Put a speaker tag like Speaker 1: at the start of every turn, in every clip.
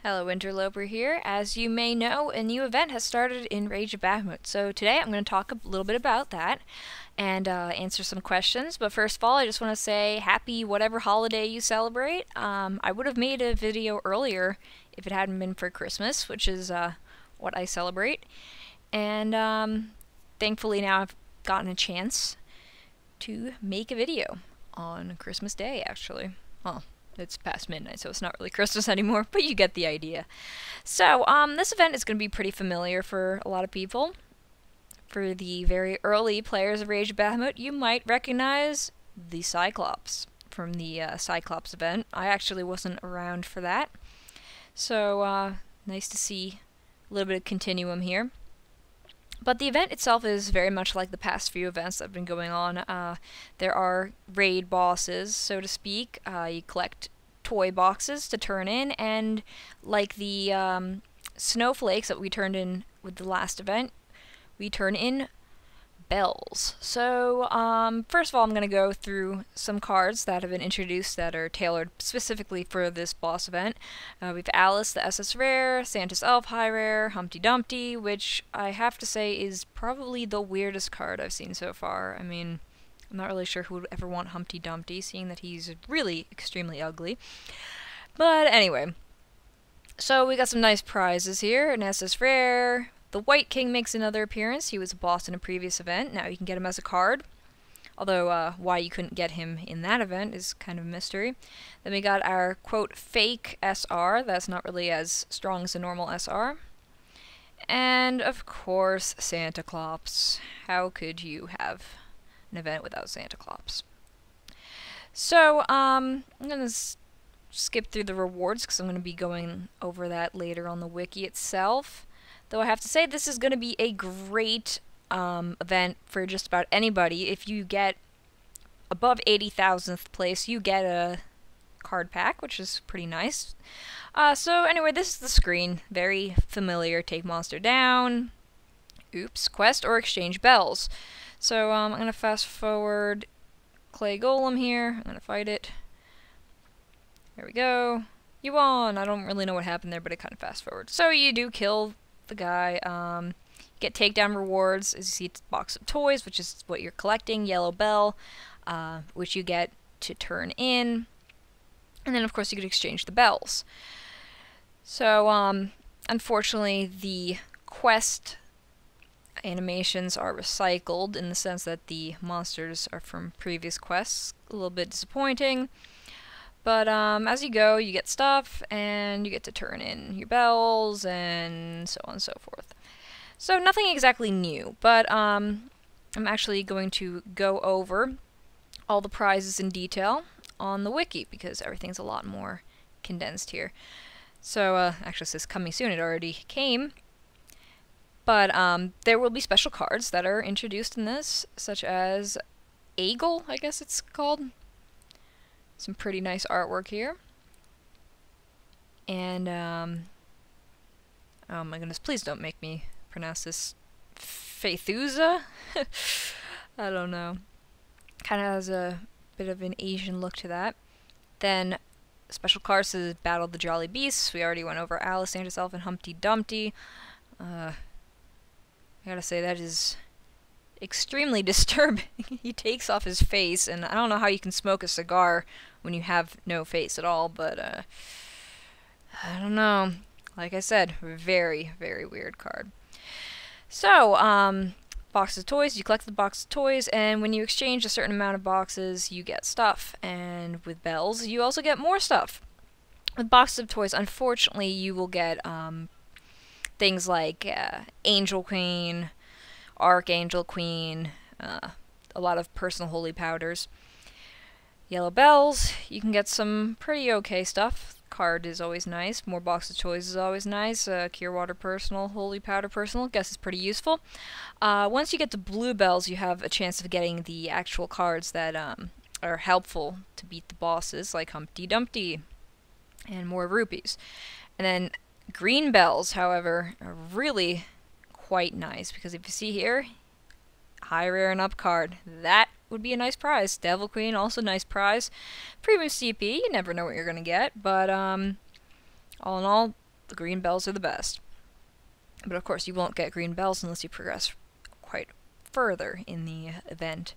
Speaker 1: Hello, Interloper here. As you may know, a new event has started in Rage of Bahamut. So today I'm going to talk a little bit about that and answer some questions. But first of all, I just want to say happy whatever holiday you celebrate. I would have made a video earlier if it hadn't been for Christmas, which is what I celebrate. And thankfully now I've gotten a chance to make a video on Christmas Day, actually. Well, it's past midnight, so it's not really Christmas anymore, but you get the idea. So, this event is going to be pretty familiar for a lot of people. For the very early players of Rage of Bahamut, you might recognize the Cyclops from the Cyclops event. I actually wasn't around for that, so nice to see a little bit of continuum here. But the event itself is very much like the past few events that have been going on. There are raid bosses, so to speak. You collect toy boxes to turn in, and like the snowflakes that we turned in with the last event, we turn in bells. So, first of all, I'm going to go through some cards that have been introduced that are tailored specifically for this boss event. We have Alice, the SS Rare, Santa's Elf High Rare, Humpty Dumpty, which I have to say is probably the weirdest card I've seen so far. I mean, I'm not really sure who would ever want Humpty Dumpty, seeing that he's really extremely ugly. But anyway, so we got some nice prizes here. An SS Rare. The White King makes another appearance. He was a boss in a previous event. Now you can get him as a card. Although, why you couldn't get him in that event is kind of a mystery. Then we got our, quote, fake SR. That's not really as strong as a normal SR. And, of course, Santa Claus. How could you have an event without Santa Claus? So, I'm going to skip through the rewards because I'm going to be going over that later on the wiki itself. Though I have to say, this is going to be a great event for just about anybody. If you get above 80,000th place, you get a card pack, which is pretty nice. So anyway, this is the screen. Very familiar. Take monster down. Oops. Quest or exchange bells. So I'm going to fast forward Clay Golem here. I'm going to fight it. There we go. You won! I don't really know what happened there, but it kind of fast forward. So you do kill the guy. Get takedown rewards. As you see, it's a box of toys, which is what you're collecting. Yellow bell, which you get to turn in. And then, of course, you could exchange the bells. So, unfortunately, the quest animations are recycled in the sense that the monsters are from previous quests. A little bit disappointing. But as you go, you get stuff, and you get to turn in your bells, and so on and so forth. So nothing exactly new, but I'm actually going to go over all the prizes in detail on the wiki, because everything's a lot more condensed here. So, actually it says coming soon, it already came. But there will be special cards that are introduced in this, such as Eagle, I guess it's called. Some pretty nice artwork here. And, oh my goodness, please don't make me pronounce this Faithuza? I don't know. Kind of has a bit of an Asian look to that. Then, special cards is Battle the Jolly Beasts. We already went over Alice, Santa's Elf, and Humpty Dumpty. I gotta say, that is extremely disturbing. He takes off his face, and I don't know how you can smoke a cigar when you have no face at all, but I don't know. Like I said, very, very weird card. So, box of toys. You collect the box of toys, and when you exchange a certain amount of boxes, you get stuff. And with bells, you also get more stuff. With boxes of toys, unfortunately, you will get things like Angel Queen, Archangel Queen, a lot of personal holy powders. Yellow bells, you can get some pretty okay stuff. Card is always nice. More box of toys is always nice. Cure water personal, holy powder personal, guess it's pretty useful. Once you get to blue bells, you have a chance of getting the actual cards that are helpful to beat the bosses, like Humpty Dumpty, and more rupees. And then green bells, however, are really quite nice, because if you see here, high rare and up card, that would be a nice prize. Devil Queen, also nice prize. Premium CP, you never know what you're gonna get, but all in all, The green bells are the best. But of course, you won't get green bells unless you progress quite further in the event.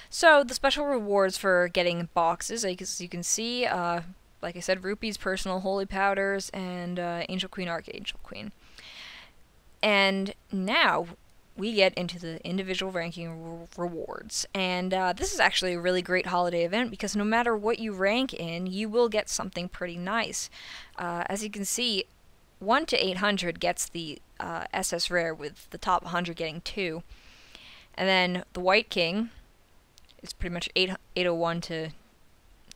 Speaker 1: So, the special rewards for getting boxes, as you can see, like I said, rupees, personal holy powders, and Angel Queen, Archangel Queen. And now we get into the individual ranking rewards. And this is actually a really great holiday event because no matter what you rank in, you will get something pretty nice. As you can see, 1 to 800 gets the SS Rare, with the top 100 getting 2. And then the White King is pretty much 801 to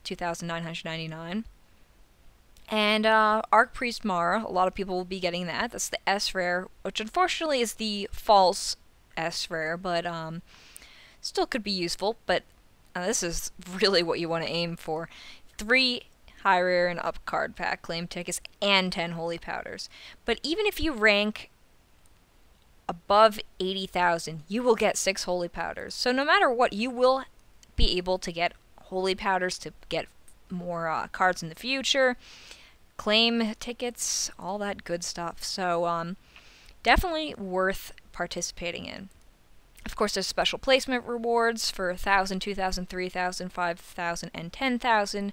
Speaker 1: 2,999. And Archpriest Mara, a lot of people will be getting that. That's the S Rare, which unfortunately is the false S Rare, but still could be useful. But this is really what you want to aim for. 3 high rare and up card pack claim tickets and 10 holy powders. But even if you rank above 80,000, you will get 6 holy powders. So no matter what, you will be able to get holy powders to get more cards in the future, claim tickets, all that good stuff. So definitely worth participating in. Of course, there's special placement rewards for 1,000, 2,000, 3,000, 5,000, and 10,000.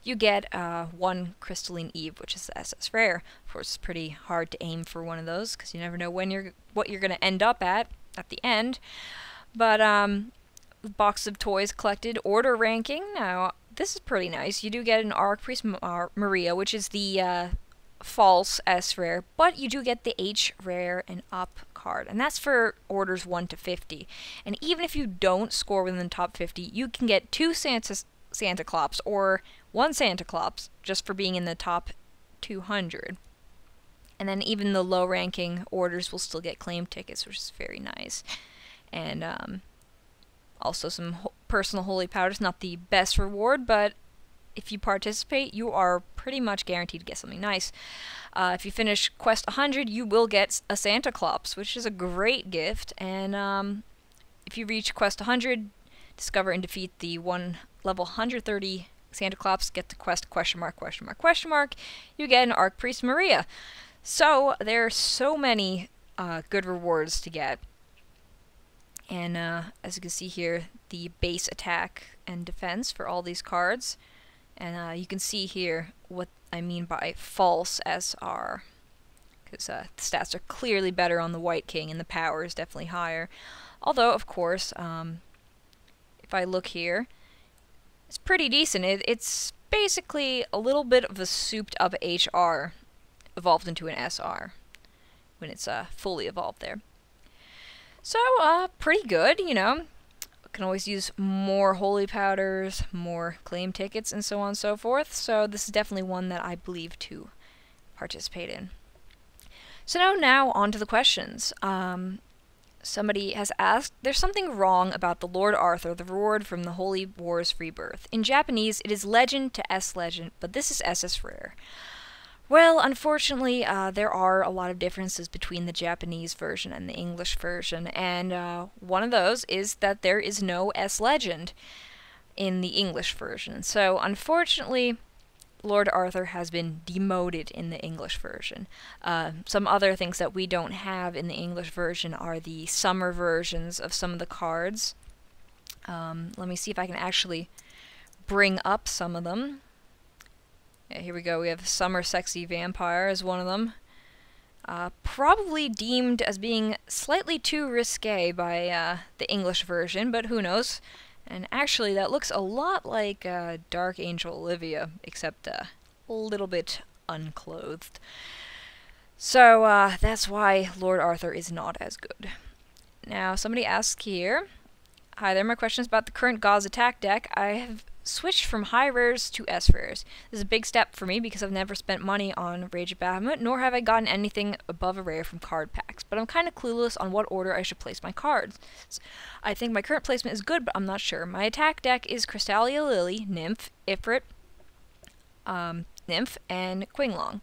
Speaker 1: You get 1 Crystalline Eve, which is the SS Rare. Of course, it's pretty hard to aim for one of those because you never know what you're going to end up at the end. But box of toys collected, order ranking. Now, this is pretty nice. You do get an Archpriest Maria, which is the false S Rare, but you do get the H Rare and up card, and that's for orders 1 to 50. And even if you don't score within the top 50, you can get 2 Santa Claus or 1 Santa Claus just for being in the top 200. And then even the low ranking orders will still get claim tickets, which is very nice. And also some personal holy powders, not the best reward, but if you participate, you are pretty much guaranteed to get something nice. If you finish Quest 100, you will get a Santa Claus, which is a great gift. And if you reach Quest 100, discover and defeat the level 130 Santa Claus, get the quest question mark, question mark, question mark, you get an Archpriest Maria. So there are so many good rewards to get. And as you can see here, the base attack and defense for all these cards. And you can see here what I mean by false SR, because the stats are clearly better on the White King and the power is definitely higher. Although, of course, if I look here, it's pretty decent. It's basically a little bit of a souped up HR evolved into an SR when it's fully evolved there. So, pretty good, you know. Can always use more holy powders, more claim tickets, and so on and so forth. So this is definitely one that I believe to participate in. So now on to the questions. Somebody has asked, there's something wrong about the Lord Arthur, the reward from the Holy Wars Rebirth. In Japanese, it is legend to S legend, but this is SS Rare. Well, unfortunately, there are a lot of differences between the Japanese version and the English version, and one of those is that there is no S Legend in the English version. So, unfortunately, Lord Arthur has been demoted in the English version. Some other things that we don't have in the English version are the summer versions of some of the cards. Let me see if I can actually bring up some of them. Yeah, here we go. We have Summer Sexy Vampire as one of them. Probably deemed as being slightly too risque by the English version, but who knows. And actually, that looks a lot like Dark Angel Olivia, except a little bit unclothed. So that's why Lord Arthur is not as good. Now, somebody asks here, hi there, my question is about the current God's Attack deck. I have switched from high rares to S rares. This is a big step for me because I've never spent money on Rage of Bahamut, nor have I gotten anything above a rare from card packs, but I'm kind of clueless on what order I should place my cards. I think my current placement is good, but I'm not sure. My attack deck is Crystalia Lily, Nymph, Ifrit, Nymph, and Qinglong.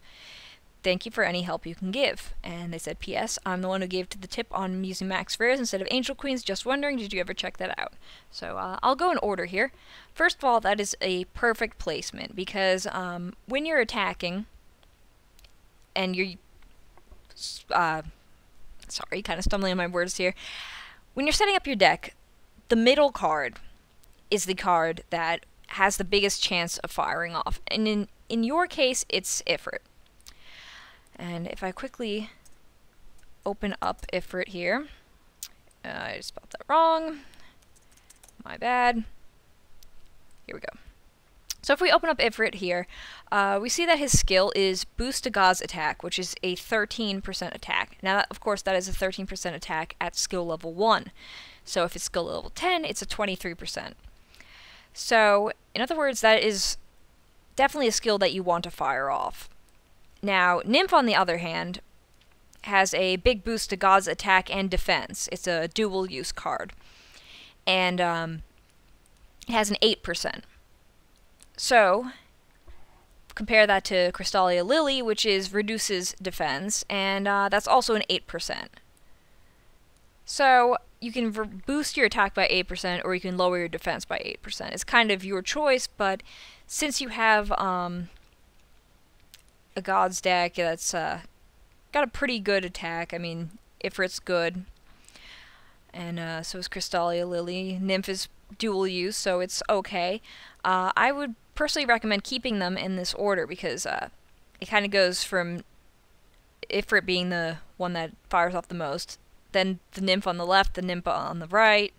Speaker 1: Thank you for any help you can give. And they said, P.S. I'm the one who gave to the tip on using max rares instead of Angel Queens. Just wondering, did you ever check that out? So I'll go in order here. First of all, that is a perfect placement because when you're attacking, and you're sorry, kind of stumbling on my words here. When you're setting up your deck, the middle card is the card that has the biggest chance of firing off. And in your case, it's Ifrit. And if I quickly open up Ifrit here, I just spelled that wrong. My bad. Here we go. So if we open up Ifrit here, we see that his skill is Boost to God's Attack, which is a 13% attack. Now, of course, that is a 13% attack at skill level 1. So if it's skill level 10, it's a 23%. So, in other words, that is definitely a skill that you want to fire off. Now, Nymph, on the other hand, has a big boost to God's Attack and Defense. It's a dual-use card. And it has an 8%. So, compare that to Crystalia Lily, which reduces defense, and that's also an 8%. So, you can boost your attack by 8%, or you can lower your defense by 8%. It's kind of your choice, but since you have a God's deck that's got a pretty good attack, I mean, Ifrit's good, and so is Crystalia Lily. Nymph is dual use, so it's okay. I would personally recommend keeping them in this order because it kind of goes from Ifrit being the one that fires off the most, then the Nymph on the left, the Nymph on the right,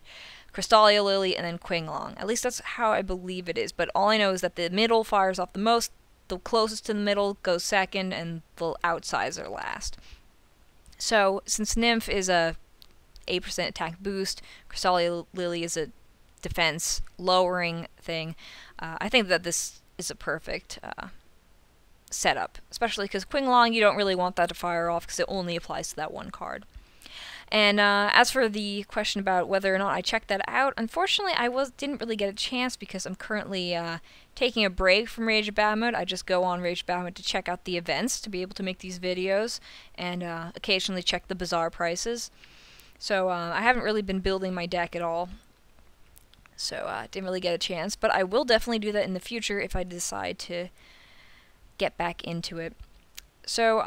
Speaker 1: Crystalia Lily, and then Qinglong. At least that's how I believe it is, but all I know is that the middle fires off the most, the closest to the middle goes second, and the outsides are last. So, since Nymph is a 8% attack boost, Crystalia Lily is a defense lowering thing, I think that this is a perfect setup, especially because Qinglong, you don't really want that to fire off because it only applies to that one card. And as for the question about whether or not I checked that out, unfortunately I didn't really get a chance because I'm currently taking a break from Rage of Bahamut. I just go on Rage of Bahamut to check out the events to be able to make these videos, and occasionally check the bazaar prices. So I haven't really been building my deck at all. So didn't really get a chance, but I will definitely do that in the future if I decide to get back into it. So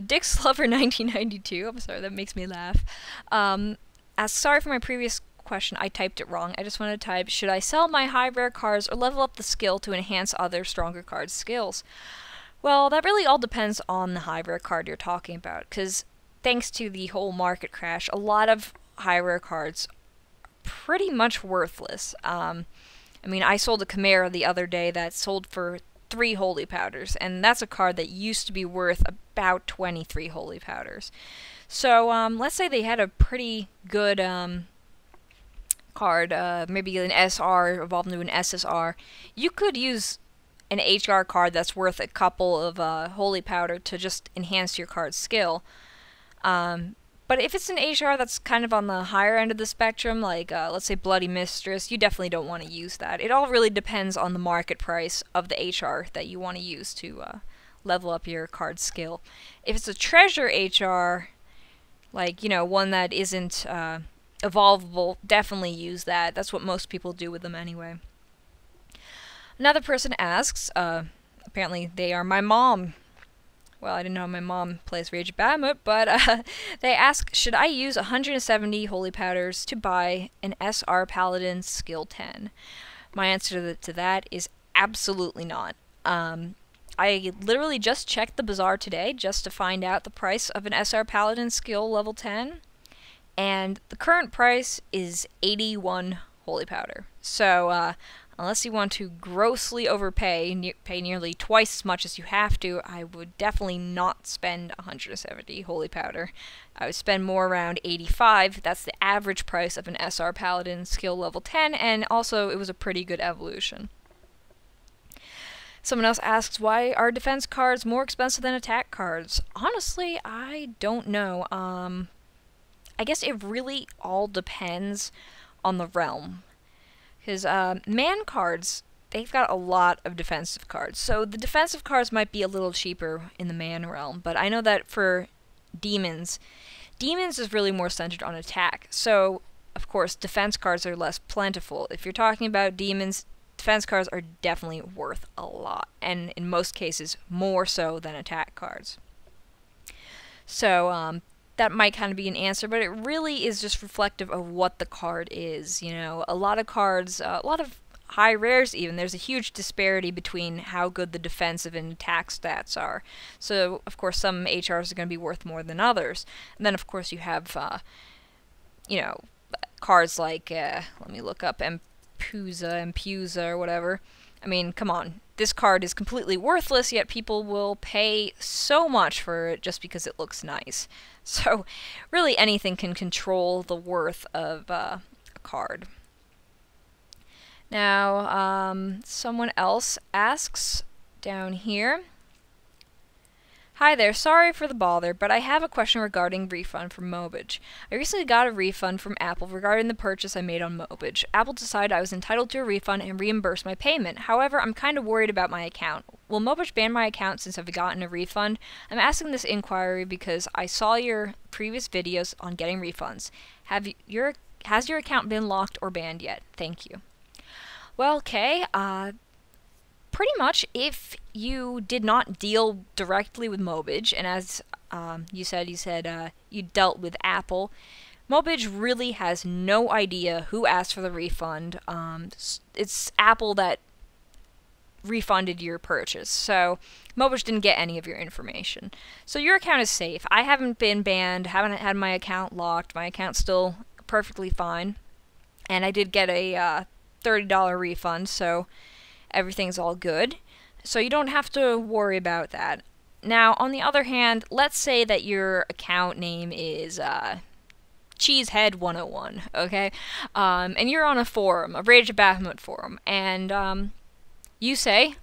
Speaker 1: Dick's Lover 1992, I'm sorry, that makes me laugh, asks, sorry for my previous question, I typed it wrong. I just want to type, should I sell my high rare cards or level up the skill to enhance other stronger cards' skills? Well, that really all depends on the high rare card you're talking about, because thanks to the whole market crash, a lot of high rare cards pretty much worthless. I mean, I sold a Chimera the other day that sold for 3 holy powders, and that's a card that used to be worth about 23 holy powders. So, let's say they had a pretty good card, maybe an SR evolved into an SSR. You could use an HR card that's worth a couple of holy powder to just enhance your card's skill. But if it's an HR that's kind of on the higher end of the spectrum, like, let's say Bloody Mistress, you definitely don't want to use that. It all really depends on the market price of the HR that you want to use to level up your card skill. If it's a treasure HR, like, you know, one that isn't evolvable, definitely use that. That's what most people do with them anyway. Another person asks, apparently they are my mom. Well, I didn't know my mom plays Rage of Bahamut, but they ask, should I use 170 holy powders to buy an SR Paladin skill 10? My answer to that is absolutely not. I literally just checked the bazaar today just to find out the price of an SR Paladin skill level 10, and the current price is 81 holy powder. So, unless you want to grossly overpay, pay nearly twice as much as you have to, I would definitely not spend 170 holy powder. I would spend more around 85. That's the average price of an SR Paladin skill level 10, and also it was a pretty good evolution. Someone else asks, why are defense cards more expensive than attack cards? Honestly, I don't know. I guess it really all depends on the realm. Because man cards, they've got a lot of defensive cards. So the defensive cards might be a little cheaper in the man realm, but I know that for demons is really more centered on attack. So, of course, defense cards are less plentiful. If you're talking about demons, defense cards are definitely worth a lot, and in most cases, more so than attack cards. So that might kind of be an answer, but it really is just reflective of what the card is. You know, a lot of cards, a lot of high rares even, there's a huge disparity between how good the defensive and attack stats are. So, of course, some HRs are going to be worth more than others. And then, of course, you have, you know, cards like, let me look up, Empusa, or whatever. I mean, come on. This card is completely worthless, yet people will pay so much for it just because it looks nice. So, really anything can control the worth of a card. Now, someone else asks down here, "Hi there, sorry for the bother, but I have a question regarding refund from Mobage. I recently got a refund from Apple regarding the purchase I made on Mobage. Apple decided I was entitled to a refund and reimbursed my payment. However, I'm kind of worried about my account. Will Mobage ban my account since I've gotten a refund? I'm asking this inquiry because I saw your previous videos on getting refunds. Has your account been locked or banned yet? Thank you." Well, okay, pretty much if you did not deal directly with Mobage, and as you said you dealt with Apple, Mobage really has no idea who asked for the refund. It's Apple that refunded your purchase, so Mobage didn't get any of your information. So your account is safe. I haven't been banned, haven't had my account locked, my account's still perfectly fine, and I did get a $30 refund, so everything's all good. So you don't have to worry about that. Now, on the other hand, let's say that your account name is Cheesehead101, okay? And you're on a forum, a Rage of Bahamut forum, and you say,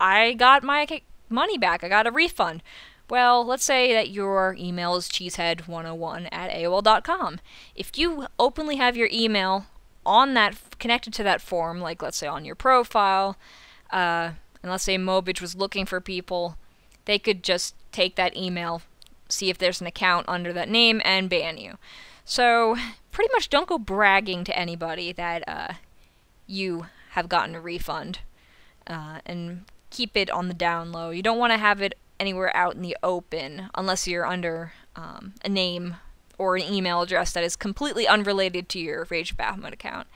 Speaker 1: "I got my money back, I got a refund." Well, let's say that your email is cheesehead101@aol.com. If you openly have your email on that, connected to that forum, like let's say on your profile, and let's say Mobage was looking for people, they could just take that email, see if there's an account under that name, and ban you. So pretty much don't go bragging to anybody that you have gotten a refund, and keep it on the down low. You don't want to have it anywhere out in the open unless you're under a name or an email address that is completely unrelated to your Rage of Bahamut account.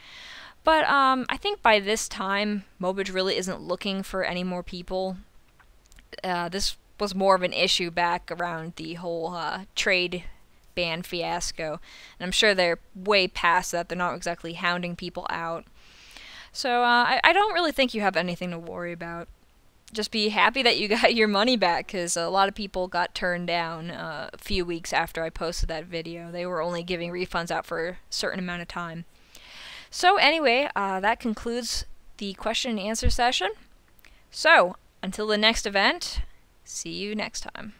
Speaker 1: But I think by this time, Mobage really isn't looking for any more people. This was more of an issue back around the whole trade ban fiasco, and I'm sure they're way past that. They're not exactly hounding people out. So I don't really think you have anything to worry about. Just be happy that you got your money back, because a lot of people got turned down a few weeks after I posted that video. They were only giving refunds out for a certain amount of time. So anyway, that concludes the question and answer session. So, until the next event, see you next time.